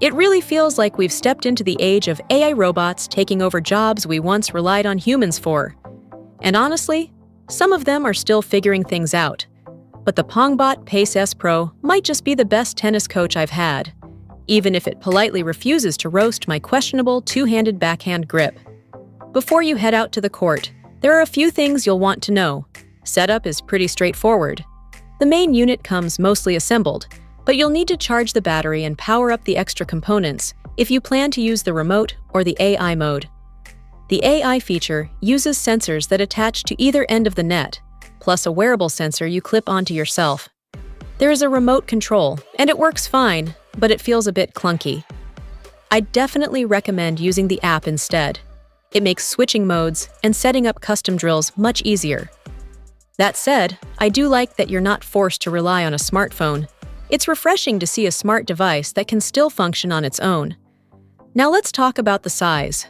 It really feels like we've stepped into the age of AI robots taking over jobs we once relied on humans for. And honestly, some of them are still figuring things out. But the Pongbot Pace S Pro might just be the best tennis coach I've had, even if it politely refuses to roast my questionable two-handed backhand grip. Before you head out to the court, there are a few things you'll want to know. Setup is pretty straightforward. The main unit comes mostly assembled, but you'll need to charge the battery and power up the extra components if you plan to use the remote or the AI mode. The AI feature uses sensors that attach to either end of the net, plus a wearable sensor you clip onto yourself. There is a remote control, and it works fine, but it feels a bit clunky. I'd definitely recommend using the app instead. It makes switching modes and setting up custom drills much easier. That said, I do like that you're not forced to rely on a smartphone. It's refreshing to see a smart device that can still function on its own. Now let's talk about the size.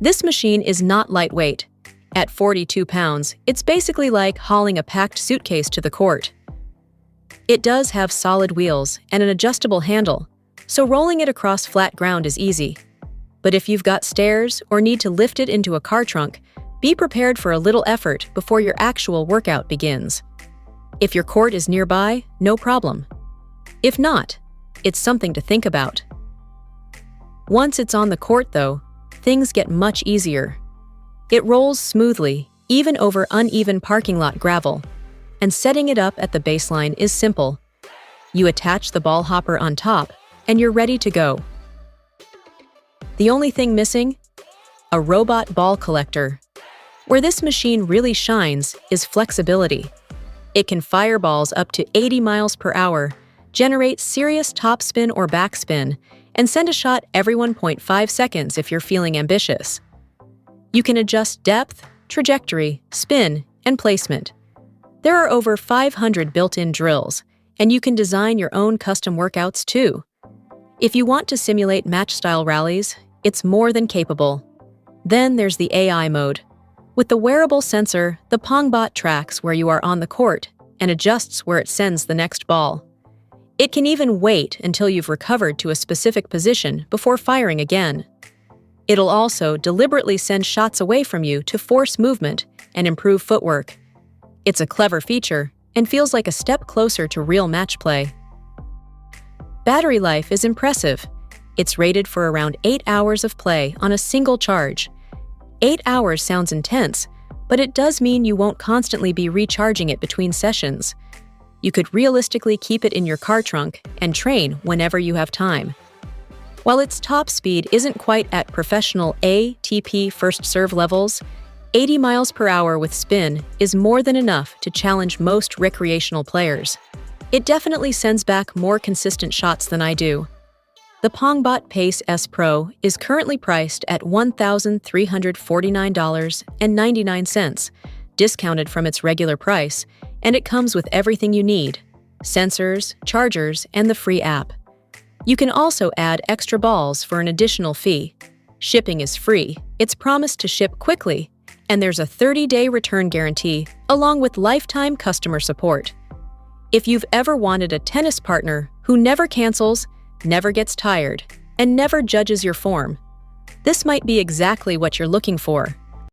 This machine is not lightweight. At 42 pounds, it's basically like hauling a packed suitcase to the court. It does have solid wheels and an adjustable handle, so rolling it across flat ground is easy. But if you've got stairs or need to lift it into a car trunk, be prepared for a little effort before your actual workout begins. If your court is nearby, no problem. If not, it's something to think about. Once it's on the court, though, things get much easier. It rolls smoothly, even over uneven parking lot gravel, and setting it up at the baseline is simple. You attach the ball hopper on top, and you're ready to go. The only thing missing? A robot ball collector. Where this machine really shines is flexibility. It can fire balls up to 80 miles per hour, generate serious topspin or backspin, and send a shot every 1.5 seconds if you're feeling ambitious. You can adjust depth, trajectory, spin, and placement. There are over 500 built-in drills, and you can design your own custom workouts too. If you want to simulate match-style rallies, it's more than capable. Then there's the AI mode. With the wearable sensor, the Pongbot tracks where you are on the court and adjusts where it sends the next ball. It can even wait until you've recovered to a specific position before firing again. It'll also deliberately send shots away from you to force movement and improve footwork. It's a clever feature and feels like a step closer to real match play. Battery life is impressive. It's rated for around 8 hours of play on a single charge. 8 hours sounds intense, but it does mean you won't constantly be recharging it between sessions. You could realistically keep it in your car trunk and train whenever you have time. While its top speed isn't quite at professional ATP first serve levels, 80 miles per hour with spin is more than enough to challenge most recreational players. It definitely sends back more consistent shots than I do. The Pongbot Pace S Pro is currently priced at $1,349.99, discounted from its regular price, and it comes with everything you need: sensors, chargers, and the free app. You can also add extra balls for an additional fee. Shipping is free, it's promised to ship quickly, and there's a 30-day return guarantee along with lifetime customer support. If you've ever wanted a tennis partner who never cancels, never gets tired, and never judges your form, this might be exactly what you're looking for.